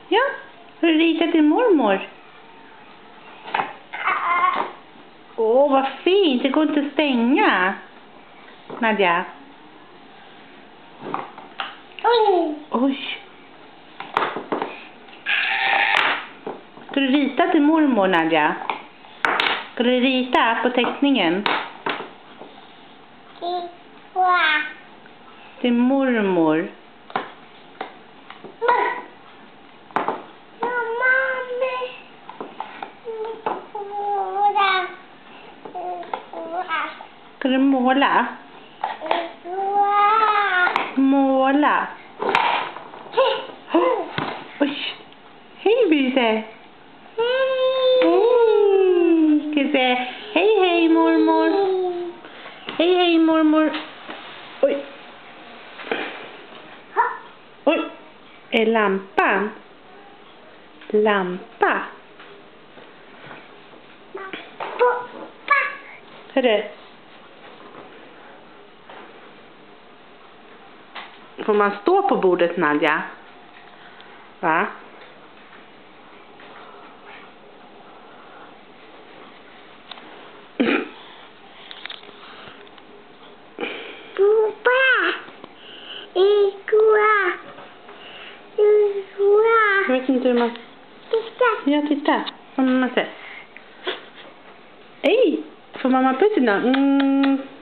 Ja, har du ritat din mormor? Åh, vad fint. Det går inte att stänga. Nadja. Oj. Ska du rita till mormor, Nadja? Ska du rita på teckningen? Till mormor. Ska du måla? Måla. Oj. Hej, Bise. Hej. Ska vi se. Hej, hej, mormor. Hej, hej, mormor. Oj. Oj. Är lampan? Lampa. Hörru. Får man stå på bordet, Nadja? Va? Jag vet inte hur man... Ja, titta. Får mamma se. Hej! Får mamma pussa då?